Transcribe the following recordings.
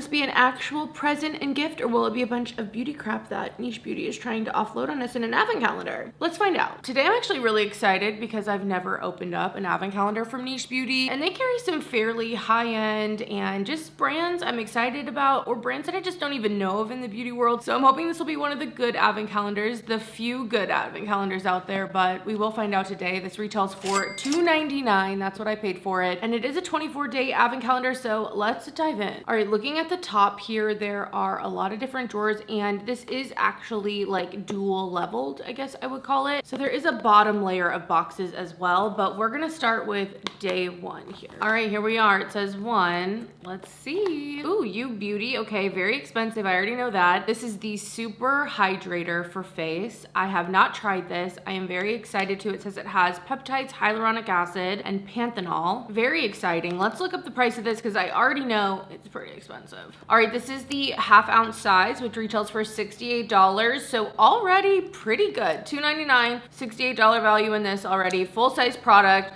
this be an actual present and gift, or will it be a bunch of beauty crap that Niche Beauty is trying to offload on us in an advent calendar? Let's find out. Today I'm actually really excited because I've never opened up an advent calendar from Niche Beauty, and they carry some fairly high-end and just brands I'm excited about, or brands that I just don't even know of in the beauty world. So I'm hoping this will be one of the good advent calendars, the few good advent calendars out there, but we will find out today. This retails for $2.99. That's what I paid for it, and it is a 24-day advent calendar, so let's dive in. All right, looking at the top here, there are a lot of different drawers, and this is actually like dual leveled, I guess I would call it. So there is a bottom layer of boxes as well, but we're gonna start with day one here. All right, here we are. It says one. Let's see. Ooh, You Beauty. Okay, very expensive. I already know that. This is the Super Hydrator for face. I have not tried this. I am very excited to. It says it has peptides, hyaluronic acid, and panthenol. Very exciting. Let's look up the price of this because I already know it's pretty expensive. All right, this is the half-ounce size, which retails for $68. So already pretty good. $2.99, $68 value in this already. Full-size product.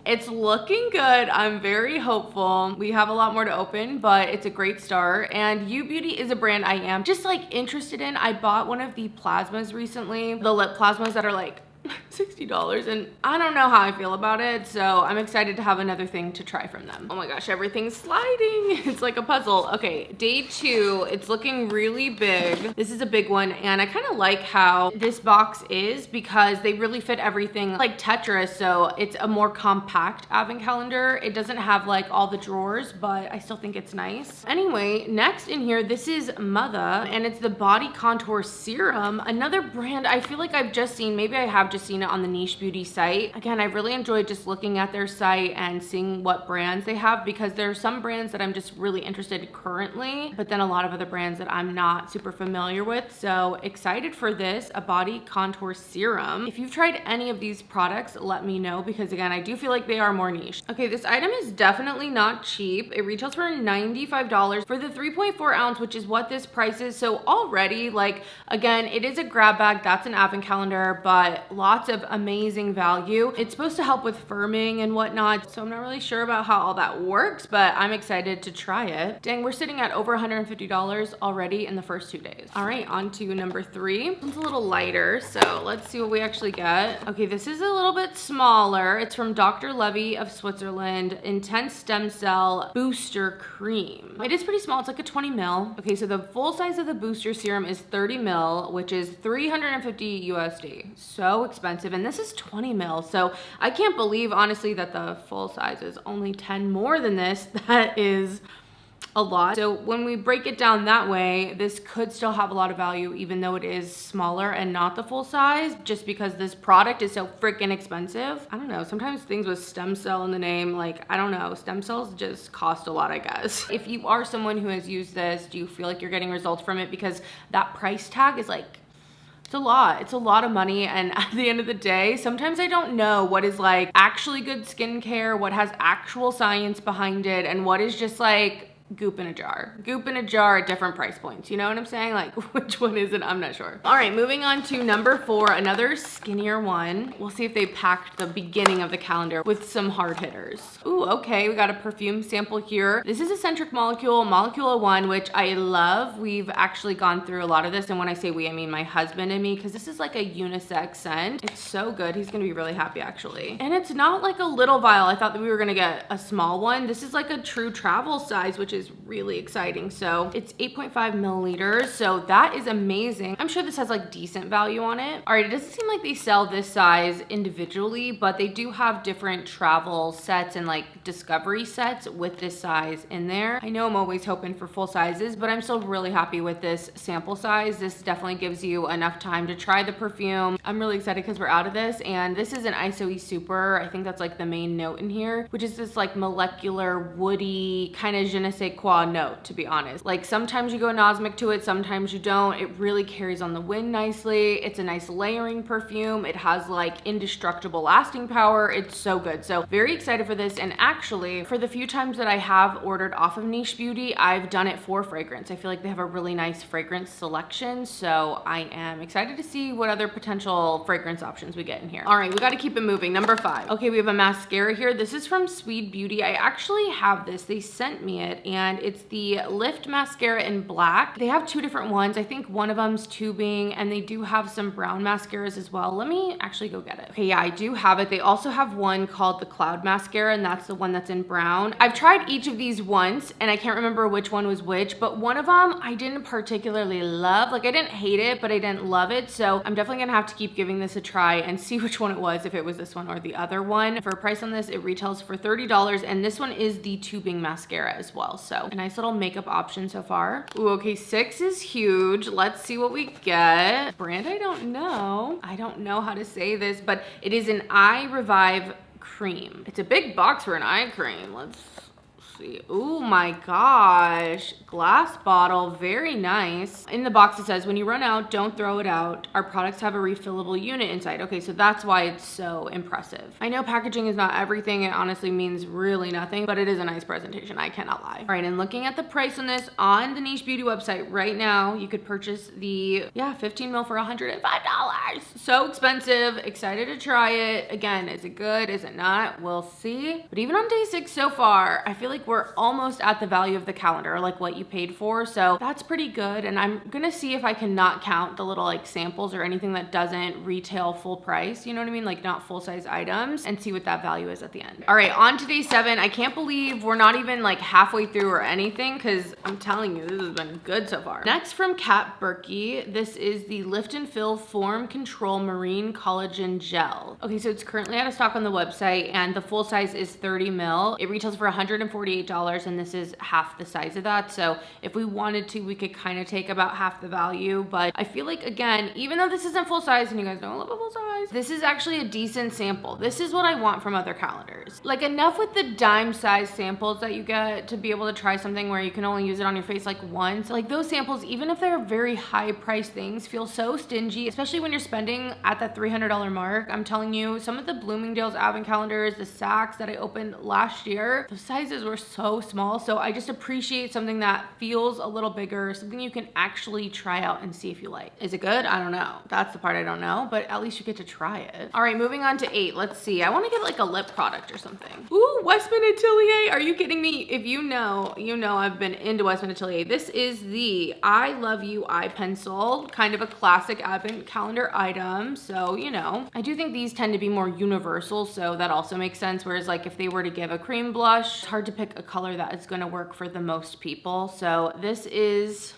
It's looking good. I'm very hopeful. We have a lot more to open, but it's a great start. And You Beauty is a brand I am just like interested in. I bought one of the plasmas recently, the lip plasmas that are like $60, and I don't know how I feel about it, so I'm excited to have another thing to try from them. Oh my gosh, everything's sliding. It's like a puzzle. Okay, day two, it's looking really big. This is a big one, and I kind of like how this box is because they really fit everything like Tetris, so it's a more compact advent calendar. It doesn't have like all the drawers, but I still think it's nice. Anyway, next in here, this is Mother, and it's the Body Contour Serum, another brand I feel like I've just seen. Maybe I have just seen it on the Niche Beauty site. Again, I really enjoyed just looking at their site and seeing what brands they have, because there are some brands that I'm just really interested in currently, but then a lot of other brands that I'm not super familiar with. So excited for this, a Body Contour Serum. If you've tried any of these products, let me know, because again, I do feel like they are more niche. Okay, this item is definitely not cheap. It retails for $95 for the 3.4 ounce, which is what this price is. So already, like, again, it is a grab bag. That's an advent calendar, but lots of amazing value. It's supposed to help with firming and whatnot, so I'm not really sure about how all that works, but I'm excited to try it. Dang, we're sitting at over $150 already in the first 2 days. All right, on to number three. It's a little lighter, so let's see what we actually get. Okay, this is a little bit smaller. It's from Dr. Levy of Switzerland, Intense Stem Cell Booster Cream. It is pretty small. It's like a 20 ml. Okay, so the full size of the booster serum is 30 ml, which is 350 USD. So expensive, and this is 20 mil, so I can't believe honestly that the full size is only 10 more than this. That is a lot. So when we break it down that way, this could still have a lot of value even though it is smaller and not the full size, just because this product is so freaking expensive. I don't know, sometimes things with stem cell in the name, like, I don't know, stem cells just cost a lot, I guess. If you are someone who has used this, do you feel like you're getting results from it? Because that price tag is like, it's a lot. It's a lot of money, and at the end of the day, sometimes I don't know what is like actually good skincare, what has actual science behind it, and what is just like goop in a jar. Goop in a jar at different price points. You know what I'm saying? Like, which one is it? I'm not sure. All right, moving on to number four, another skinnier one. We'll see if they packed the beginning of the calendar with some hard hitters. Ooh, okay, we got a perfume sample here. This is Eccentric Molecule, Molecule 01, which I love. We've actually gone through a lot of this, and when I say we, I mean my husband and me, because this is like a unisex scent. It's so good. He's gonna be really happy, actually. And it's not like a little vial. I thought that we were gonna get a small one. This is like a true travel size, which is really exciting. So it's 8.5 milliliters, so that is amazing. I'm sure this has like decent value on it. All right, it doesn't seem like they sell this size individually, but they do have different travel sets and like discovery sets with this size in there. I know I'm always hoping for full sizes, but I'm still really happy with this sample size. This definitely gives you enough time to try the perfume. I'm really excited because we're out of this, and this is an ISOE Super. I think that's like the main note in here, which is this like molecular, woody, kind of je ne sais quoi note, to be honest. Like, sometimes you go Nosmic to it, sometimes you don't. It really carries on the wind nicely. It's a nice layering perfume. It has like indestructible lasting power. It's so good. So very excited for this. And actually, for the few times that I have ordered off of Niche Beauty, I've done it for fragrance. I feel like they have a really nice fragrance selection, so I am excited to see what other potential fragrance options we get in here. All right, we got to keep it moving. Number 5. Okay, we have a mascara here. This is from Sweet Beauty. I actually have this. They sent me it, and and it's the Lift Mascara in black. They have 2 different ones. I think one of them's tubing, and they do have some brown mascaras as well. Let me actually go get it. Okay, yeah, I do have it. They also have one called the Cloud Mascara, and that's the one that's in brown. I've tried each of these once, and I can't remember which one was which, but one of them I didn't particularly love. Like, I didn't hate it, but I didn't love it. So I'm definitely gonna have to keep giving this a try and see which one it was, if it was this one or the other one. For a price on this, it retails for $30, and this one is the tubing mascara as well. So a nice little makeup option so far. Ooh, okay, 6 is huge. Let's see what we get. Brand I don't know. I don't know how to say this, but it is an Eye Revive cream. It's a big box for an eye cream. Let's see. Oh my gosh, glass bottle, very nice. In the box it says, when you run out, don't throw it out. Our products have a refillable unit inside. Okay, so that's why it's so impressive. I know packaging is not everything. It honestly means really nothing, but it is a nice presentation, I cannot lie. All right, and looking at the price on this on the Niche Beauty website right now, you could purchase the 15 mil for $105. So expensive. Excited to try it. Again, is it good? Is it not? We'll see. But even on day 6 so far, I feel like we're almost at the value of the calendar, like what you paid for. So that's pretty good. And I'm gonna see if I can not count the little like samples or anything that doesn't retail full price, you know what I mean? Like not full size items, and see what that value is at the end. All right, on to day 7. I can't believe we're not even like halfway through or anything, because I'm telling you, this has been good so far. Next from Kat Berkey, this is the Lift and Fill Form Control Marine Collagen Gel. Okay, so it's currently out of stock on the website, and the full size is 30 mil. It retails for $148, and this is half the size of that. So if we wanted to, we could kind of take about half the value. But I feel like, again, even though this isn't full size, and you guys know I love a full size, this is actually a decent sample. This is what I want from other calendars. Like, enough with the dime size samples that you get to be able to try something where you can only use it on your face like once. Like, those samples, even if they're very high priced things, feel so stingy, especially when you're spending at that $300 mark. I'm telling you, some of the Bloomingdale's advent calendars, the Saks that I opened last year, the sizes were so small. So I just appreciate something that feels a little bigger, something you can actually try out and see if you like. Is it good? I don't know. That's the part I don't know, but at least you get to try it. All right, moving on to 8. Let's see. I want to get like a lip product or something. Ooh, Westman Atelier. Are you kidding me? If you know, you know I've been into Westman Atelier. This is the I Love You eye pencil, kind of a classic advent calendar item. So, you know, I do think these tend to be more universal, so that also makes sense. Whereas like if they were to give a cream blush, it's hard to pick a color that is going to work for the most people. So this is,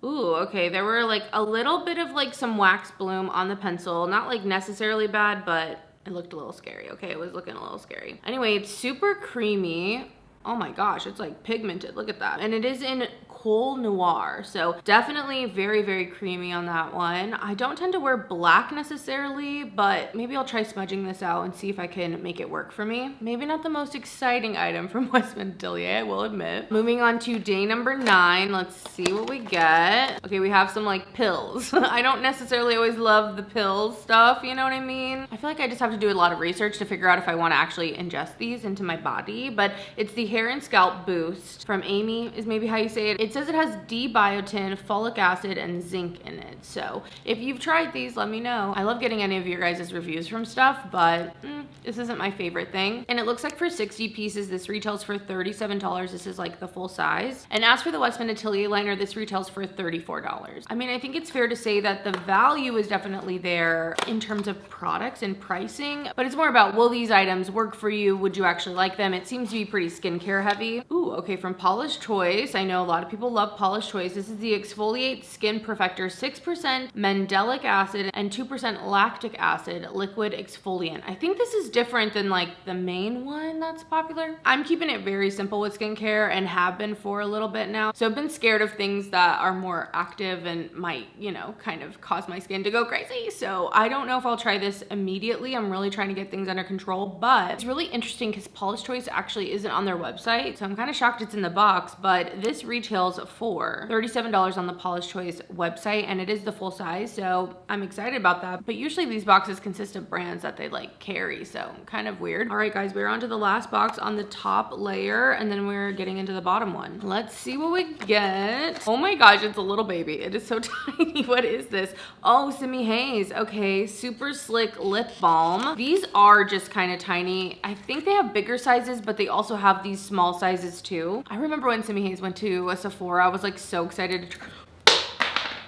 ooh, okay, there were like a little bit of like some wax bloom on the pencil. Not like necessarily bad, but it looked a little scary. Okay, it was looking a little scary. Anyway, it's super creamy. Oh my gosh, it's like pigmented. Look at that. And it is in Coal Noir, so definitely very, very creamy on that one. I don't tend to wear black necessarily, but maybe I'll try smudging this out and see if I can make it work for me. Maybe not the most exciting item from Westman Atelier, I will admit. Moving on to day number 9, let's see what we get. Okay, we have some like pills. I don't necessarily always love the pills stuff, you know what I mean? I feel like I just have to do a lot of research to figure out if I want to actually ingest these into my body, but it's the Hair and Scalp Boost from Amy is maybe how you say it. It says it has D-biotin, folic acid, and zinc in it. So if you've tried these, let me know. I love getting any of your guys' reviews from stuff, but this isn't my favorite thing. And it looks like for 60 pieces, this retails for $37. This is like the full size. And as for the Westman Atelier liner, this retails for $34. I mean, I think it's fair to say that the value is definitely there in terms of products and pricing, but it's more about, will these items work for you? Would you actually like them? It seems to be pretty skincare heavy. Ooh, okay, from Polish Choice. I know a lot of people love Polish Choice. This is the Exfoliate Skin Perfector 6% mandelic acid and 2% lactic acid liquid exfoliant. I think this is different than like the main one that's popular. I'm keeping it very simple with skincare and have been for a little bit now. So I've been scared of things that are more active and might, you know, kind of cause my skin to go crazy. So I don't know if I'll try this immediately. I'm really trying to get things under control, but it's really interesting because Polish Choice actually isn't on their website. So I'm kind of shocked it's in the box, but this retails retails for $37 on the Paula's Choice website, and it is the full size, so I'm excited about that. But usually these boxes consist of brands that they like carry, so kind of weird. All right, guys, we're on to the last box on the top layer, and then we're getting into the bottom one. Let's see what we get. Oh my gosh, it's a little baby. It is so tiny. What is this? Oh, Simi Haze. Okay, super slick lip balm. These are just kind of tiny. I think they have bigger sizes, but they also have these small sizes too. I remember when Simi Haze went to a Sephora, I was like so excited to try.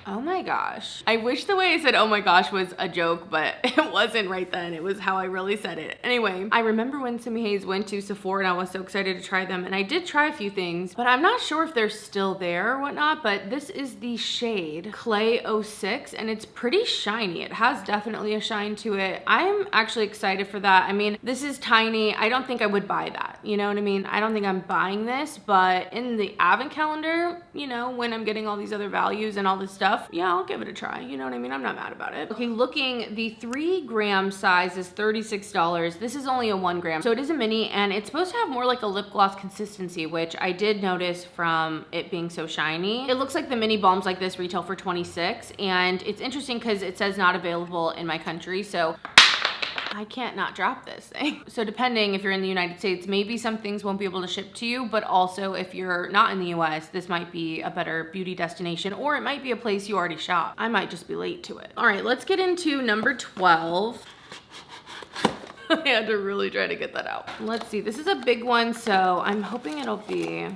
Oh my gosh. I wish the way I said oh my gosh was a joke, but it wasn't right then. It was how I really said it. Anyway, I remember when Simi Haze went to Sephora and I was so excited to try them, and I did try a few things, but I'm not sure if they're still there or whatnot. But this is the shade Clay 06, and it's pretty shiny. It has definitely a shine to it. I'm actually excited for that. I mean, this is tiny. I don't think I would buy that. You know what I mean? I don't think I'm buying this, but in the advent calendar, you know, when I'm getting all these other values and all this stuff, yeah, I'll give it a try. You know what I mean? I'm not mad about it. Okay, looking, the 3-gram size is $36. This is only a 1 gram, so it is a mini, and it's supposed to have more like a lip gloss consistency, which I did notice from it being so shiny. It looks like the mini balms like this retail for $26, and it's interesting because it says not available in my country, so I can't not drop this thing. So depending if you're in the United States, maybe some things won't be able to ship to you, but also if you're not in the US, this might be a better beauty destination, or it might be a place you already shop. I might just be late to it. All right, let's get into number 12. I had to really try to get that out. Let's see, this is a big one, so I'm hoping it'll be,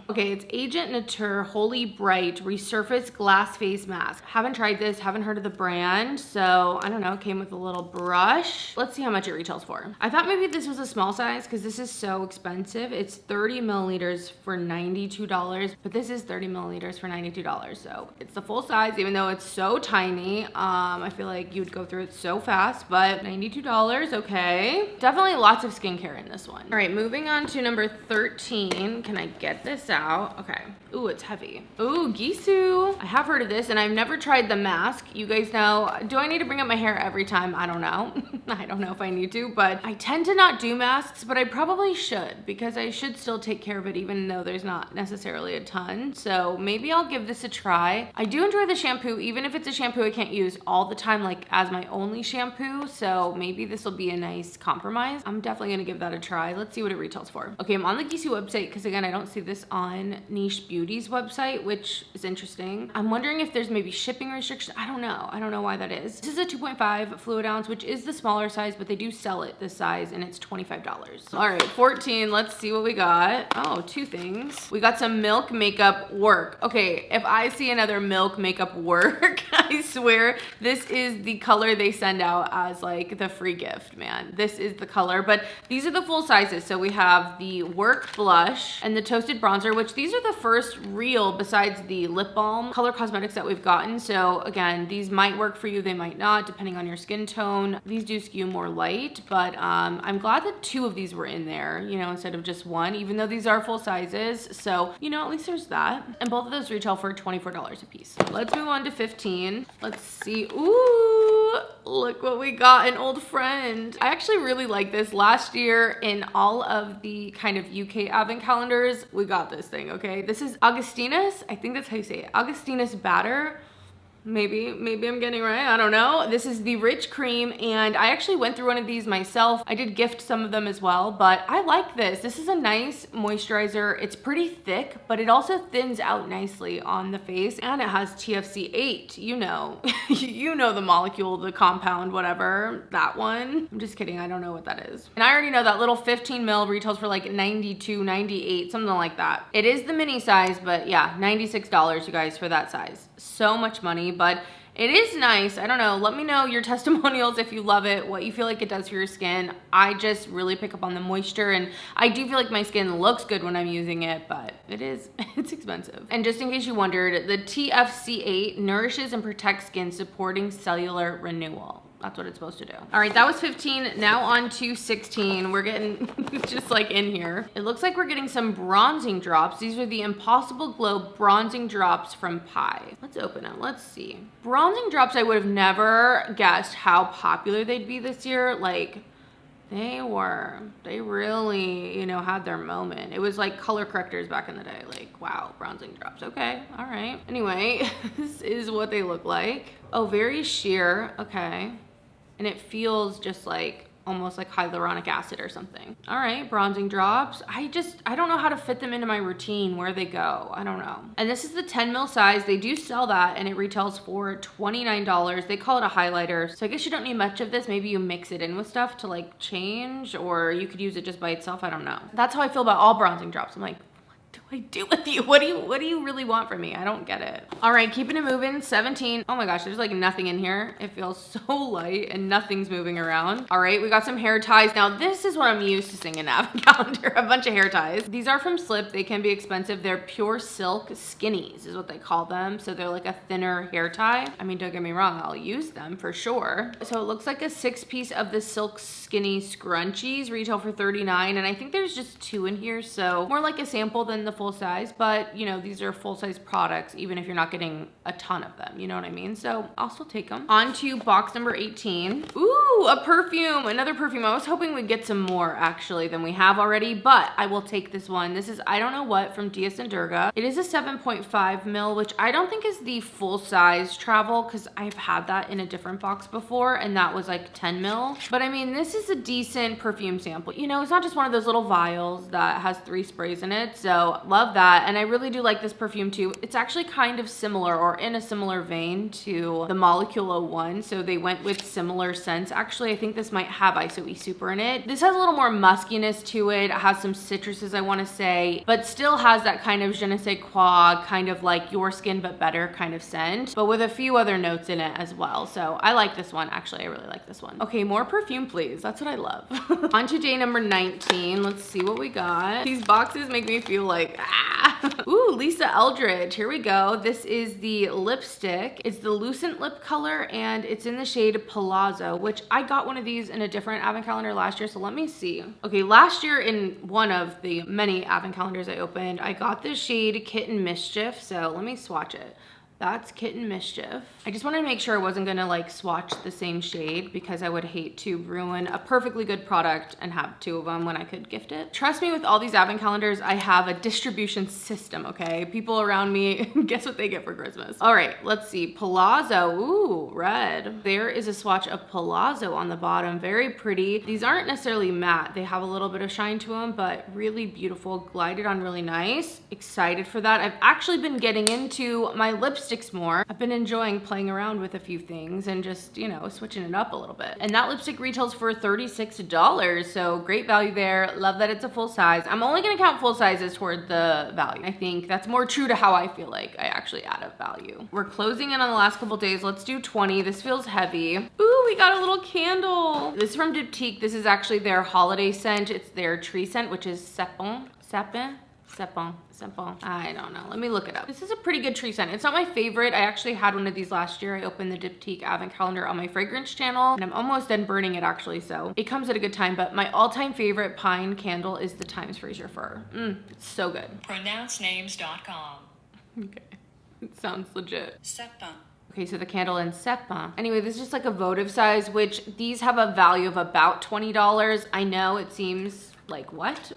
okay, it's Agent Nature Holy Bright Resurface Glass Face Mask. Haven't tried this, haven't heard of the brand, so I don't know, it came with a little brush. Let's see how much it retails for. I thought maybe this was a small size because this is so expensive. It's 30 milliliters for $92, but this is 30 milliliters for $92, so it's the full size, even though it's so tiny. I feel like you would go through it so fast, but $92, okay. Definitely lots of skincare in this one. All right, moving on to number 13. Can I get this out? Okay. Ooh, it's heavy. Ooh, Gisou. I have heard of this, and I've never tried the mask. You guys know, do I need to bring up my hair every time? I don't know. I don't know if I need to, but I tend to not do masks, but I probably should, because I should still take care of it even though there's not necessarily a ton. So maybe I'll give this a try. I do enjoy the shampoo, even if it's a shampoo I can't use all the time, like as my only shampoo. So maybe this will be a nice compromise. I'm definitely gonna give that a try. Let's see what it retails for. Okay, I'm on the Gisou website because again, I don't see this on Niche Beauty's website, which is interesting. I'm wondering if there's maybe shipping restrictions. I don't know. I don't know why that is. This is a 2.5 fluid ounce, which is the smaller size, but they do sell it this size, and it's $25. All right, 14. Let's see what we got. Oh, 2 things. We got some Milk Makeup Work. Okay, if I see another Milk Makeup Work, I swear this is the color they send out as like the free gift, man. This is the color, but these are the full sizes. So we have the Work Blush and the Toasted Bronzer, which these are the first real, besides the lip balm, color cosmetics that we've gotten. So again, these might work for you, they might not, depending on your skin tone. These do skew more light, but I'm glad that 2 of these were in there, you know, instead of just 1, even though these are full sizes. So, you know, at least there's that. And both of those retail for $24 a piece. Let's move on to 15. Let's see. Ooh, look what we got, an old friend. I actually really like this. Last year in all of the kind of UK advent calendars, we got this thing, okay? This is Augustinus. I think that's how you say it. Augustinus Batter. Maybe I'm getting it right. I don't know. This is the Rich Cream, and I actually went through one of these myself. I did gift some of them as well, but I like this. This is a nice moisturizer. It's pretty thick, but it also thins out nicely on the face, and it has TFC 8. You know, you know the molecule, the compound, whatever, that one. I'm just kidding. I don't know what that is. And I already know that little 15 ml retails for like 92, 98, something like that. It is the mini size, but yeah, $96, you guys, for that size. So much money, but it is nice. I don't know. Let me know your testimonials if you love it, what you feel like it does for your skin. I just really pick up on the moisture, and I do feel like my skin looks good when I'm using it, but it's expensive. And just in case you wondered, the TFC8 nourishes and protects skin, supporting cellular renewal. That's what it's supposed to do. All right, that was 15. Now on to 16. We're getting just like in here. It looks like we're getting some bronzing drops. These are the Impossible Glow bronzing drops from Pi. Let's open them. Let's see. Bronzing drops, I would have never guessed how popular they'd be this year. Like, They were. They really, you know, had their moment. It was like color correctors back in the day. Like, wow, bronzing drops. Okay, all right. Anyway, this is what they look like. Oh, very sheer. Okay. And it feels just like almost like hyaluronic acid or something. All right, bronzing drops. I don't know how to fit them into my routine, where they go. I don't know. And this is the 10 mil size. They do sell that and it retails for $29. They call it a highlighter. So I guess you don't need much of this. Maybe you mix it in with stuff to like change, or you could use it just by itself. I don't know. That's how I feel about all bronzing drops. I'm like, I do with you? What do you really want from me? I don't get it. All right, keeping it moving. 17. Oh my gosh, there's like nothing in here. It feels so light and nothing's moving around. All right, we got some hair ties. Now this is what I'm used to seeing in Advent calendar, a bunch of hair ties. These are from Slip. They can be expensive. They're pure silk skinnies is what they call them. So they're like a thinner hair tie. I mean, don't get me wrong, I'll use them for sure. So it looks like a 6-piece of the silk skinny scrunchies, retail for $39. And I think there's just 2 in here. So more like a sample than the full size, but you know, these are full size products, even if you're not getting a ton of them, you know what I mean? So I'll still take them. On to box number 18. Ooh, a perfume, another perfume. I was hoping we'd get some more actually than we have already, but I will take this one. This is I Don't Know What from Dias and Durga. It is a 7.5 mil, which I don't think is the full size travel because I've had that in a different box before and that was like 10 mil. But I mean, this is a decent perfume sample. You know, it's not just one of those little vials that has 3 sprays in it. So love that. And I really do like this perfume too. It's actually kind of similar or in a similar vein to the Molecule 01. So they went with similar scents. Actually, I think this might have ISO-E Super in it. This has a little more muskiness to it. It has some citruses, I want to say, but still has that kind of je ne sais quoi, kind of like Your Skin But Better kind of scent, but with a few other notes in it as well. So I like this one. Actually, I really like this one. Okay, more perfume, please. That's what I love. On to day number 19. Let's see what we got. These boxes make me feel like, Ooh, Lisa Eldridge. Here we go. This is the lipstick. It's the Lucent Lip color and it's in the shade Palazzo, which I got one of these in a different Advent calendar last year. So let me see. Okay, last year in one of the many Advent calendars I opened, I got this shade Kitten Mischief. So let me swatch it. That's Kitten Mischief. I just wanted to make sure I wasn't gonna like swatch the same shade because I would hate to ruin a perfectly good product and have 2 of them when I could gift it. Trust me, with all these Advent calendars, I have a distribution system, okay? People around me, guess what they get for Christmas? All right, let's see. Palazzo, ooh, red. There is a swatch of Palazzo on the bottom, very pretty. These aren't necessarily matte. They have a little bit of shine to them, but really beautiful, glided on really nice. Excited for that. I've actually been getting into my lipsticks more. I've been enjoying playing around with a few things and just, you know, switching it up a little bit. And that lipstick retails for $36, so great value there. Love that it's a full size. I'm only gonna count full sizes toward the value. I think that's more true to how I feel like I actually add up value. We're closing in on the last couple days. Let's do 20. This feels heavy. Ooh, we got a little candle. This is from Diptyque. This is actually their holiday scent. It's their tree scent, which is Sapin. I don't know. Let me look it up. This is a pretty good tree scent. It's not my favorite. I actually had one of these last year. I opened the Diptyque Advent calendar on my fragrance channel and I'm almost done burning it actually. So it comes at a good time, but my all-time favorite pine candle is the Times Fraser Fir. It's so good. Pronouncenames.com. Okay. It sounds legit. Sapin. Okay, so the candle in Sapin. Anyway, this is just like a votive size, which these have a value of about $20. I know it seems like what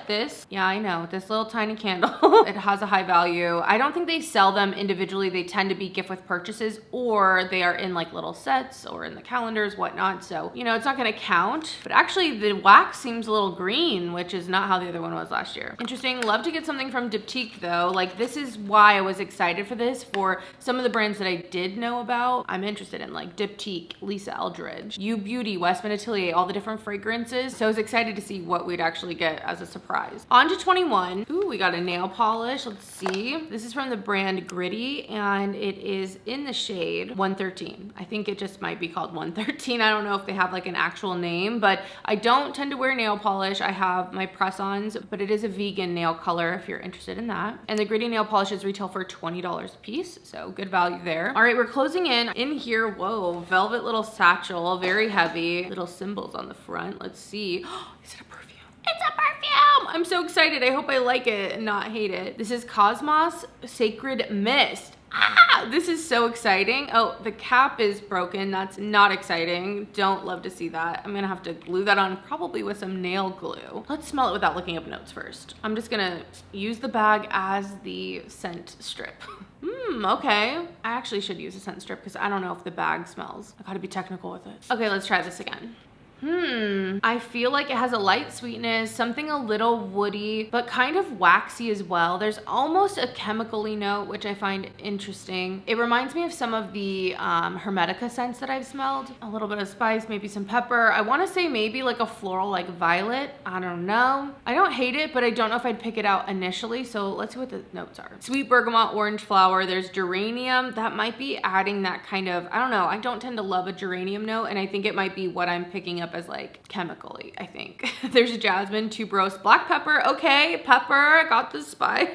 this? Yeah, I know, this little tiny candle. It has a high value. I don't think they sell them individually. They tend to be gift with purchases or they are in like little sets or in the calendars, whatnot. So, you know, it's not gonna count, but actually the wax seems a little green, which is not how the other one was last year. Interesting. Love to get something from Diptyque though. Like this is why I was excited for this. For some of the brands that I did know about, I'm interested in, like Diptyque, Lisa Eldridge, You Beauty, Westman Atelier, all the different fragrances. So I was excited to see what we'd actually get as a surprise. On to 21. Ooh, we got a nail polish. Let's see. This is from the brand Gritty and it is in the shade 113. I think it just might be called 113. I don't know if they have like an actual name, but I don't tend to wear nail polish. I have my press-ons, but it is a vegan nail color if you're interested in that. And the Gritty nail polishes retail for $20 a piece, so good value there. All right, we're closing in. In here, whoa, velvet little satchel, very heavy. Little symbols on the front. Let's see. Is it a perfume? It's a perfume! I'm so excited. I hope I like it and not hate it. This is Cosmos Sacred Mist. Ah, this is so exciting. Oh, the cap is broken. That's not exciting. Don't love to see that. I'm gonna have to glue that on probably with some nail glue. Let's smell it without looking up notes first. I'm just gonna use the bag as the scent strip. Okay. I actually should use a scent strip because I don't know if the bag smells. I gotta be technical with it. Okay, let's try this again. I feel like it has a light sweetness, something a little woody, but kind of waxy as well. There's almost a chemical-y note, which I find interesting. It reminds me of some of the Hermetica scents that I've smelled. A little bit of spice, maybe some pepper. I want to say maybe like a floral, like violet. I don't know. I don't hate it, but I don't know if I'd pick it out initially. So let's see what the notes are. Sweet bergamot, orange flower. There's geranium. That might be adding that kind of, I don't know. I don't tend to love a geranium note, and I think it might be what I'm picking up as like chemically, I think. There's jasmine, tuberose, black pepper. Okay, pepper, got the spice.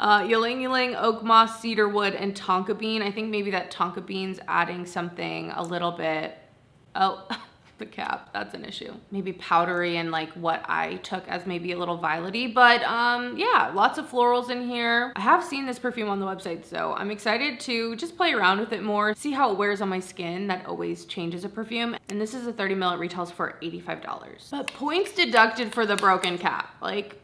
Ylang ylang, oak moss, cedar wood, and tonka bean. I think maybe that tonka bean's adding something a little bit. Oh, the cap, that's an issue. Maybe powdery and like what I took as maybe a little violety, but yeah, lots of florals in here. I have seen this perfume on the website, so I'm excited to just play around with it more, see how it wears on my skin. That always changes a perfume. And this is a 30 ml, it retails for $85. But points deducted for the broken cap. Like,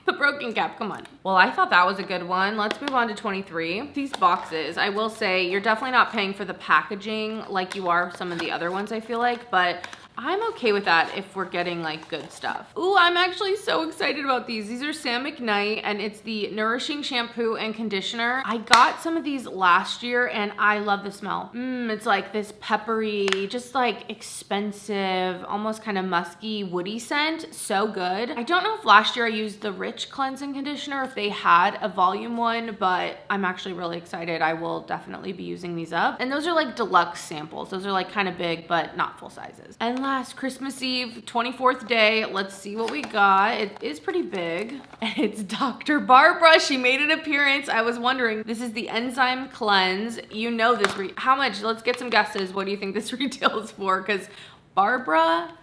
the broken cap, come on. Well, I thought that was a good one. Let's move on to 23. These boxes, I will say, you're definitely not paying for the packaging like you are some of the other ones, I feel like, but I'm okay with that if we're getting like good stuff. Ooh, I'm actually so excited about these. These are Sam McKnight, and it's the Nourishing Shampoo and Conditioner. I got some of these last year and I love the smell. It's like this peppery, just like expensive, almost kind of musky, woody scent. So good. I don't know if last year I used the Rich Cleansing Conditioner, if they had a volume one, but I'm actually really excited. I will definitely be using these up. And those are like deluxe samples. Those are like kind of big, but not full sizes. And last, Christmas Eve, 24th day. Let's see what we got. It is pretty big. And it's Dr. Barbara. She made an appearance. I was wondering. This is the Enzyme Cleanse. You know this. How much? Let's get some guesses. What do you think this retails for? Because Barbara,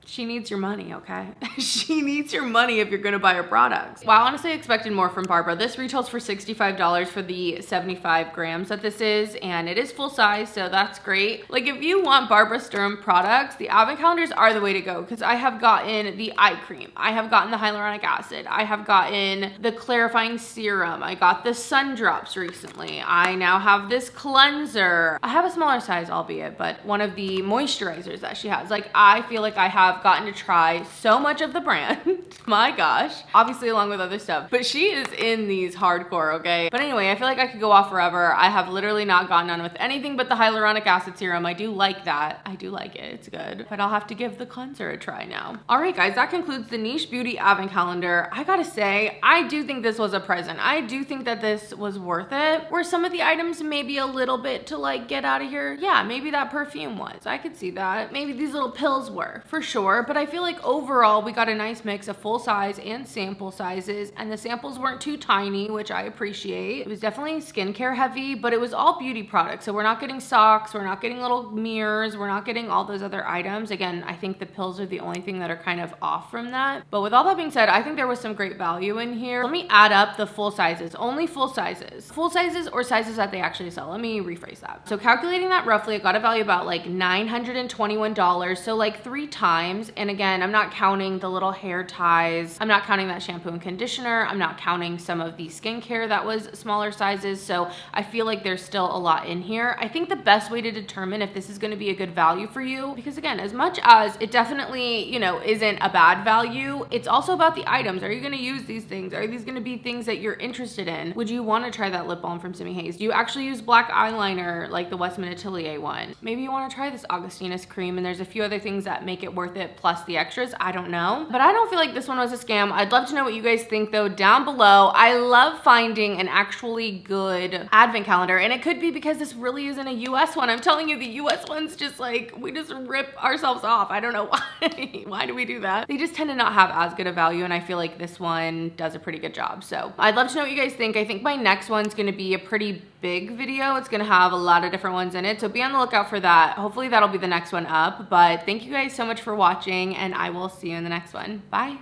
she needs your money, okay? She needs your money if you're gonna buy her products. Wow, honestly, I expected more from Barbara. This retails for $65 for the 75 grams that this is, and it is full size, so that's great. Like, if you want Barbara Sturm products, the advent calendars are the way to go, because I have gotten the eye cream, I have gotten the hyaluronic acid, I have gotten the clarifying serum, I got the sun drops recently, I now have this cleanser. I have a smaller size, albeit, but one of the moisturizers that she has. Like, I feel like I have gotten to try so much of the brand. My gosh. Obviously along with other stuff, but she is in these hardcore, okay? But anyway, I feel like I could go off forever. I have literally not gotten on with anything but the hyaluronic acid serum. I do like that. I do like it. It's good. But I'll have to give the cleanser a try now. All right, guys, that concludes the Niche Beauty Advent Calendar. I gotta say, I do think this was a present. I do think that this was worth it. Were some of the items maybe a little bit to like get out of here? Yeah, maybe that perfume was. I could see that. Maybe these little pills were, for sure. But I feel like overall we got a nice mix of full size and sample sizes, and the samples weren't too tiny, which I appreciate. It was definitely skincare heavy, but it was all beauty products. So we're not getting socks, we're not getting little mirrors, we're not getting all those other items. Again, I think the pills are the only thing that are kind of off from that. But with all that being said, I think there was some great value in here. Let me add up the full sizes, only full sizes. Full sizes or sizes that they actually sell. Let me rephrase that. So calculating that roughly, I got a value about like $921. So like 3 times. And again, I'm not counting the little hair ties. I'm not counting that shampoo and conditioner. I'm not counting some of the skincare that was smaller sizes. So I feel like there's still a lot in here. I think the best way to determine if this is going to be a good value for you, because again, as much as it definitely, you know, isn't a bad value, it's also about the items. Are you going to use these things? Are these going to be things that you're interested in? Would you want to try that lip balm from Simi Haze? Do you actually use black eyeliner like the Westman Atelier one? Maybe you want to try this Augustinus cream, and there's a few other things that make it worth it plus the extras. I don't know, but I don't feel like this one was a scam. I'd love to know what you guys think though down below. I love finding an actually good advent calendar, and it could be because this really isn't a US one. I'm telling you, the US ones just like, we just rip ourselves off. I don't know why. Why do we do that? They just tend to not have as good a value, and I feel like this one does a pretty good job. So I'd love to know what you guys think. I think my next one's gonna be a pretty big video. It's gonna have a lot of different ones in it, so be on the lookout for that. Hopefully that'll be the next one up, but thank you guys so much for watching, and I will see you in the next one. Bye.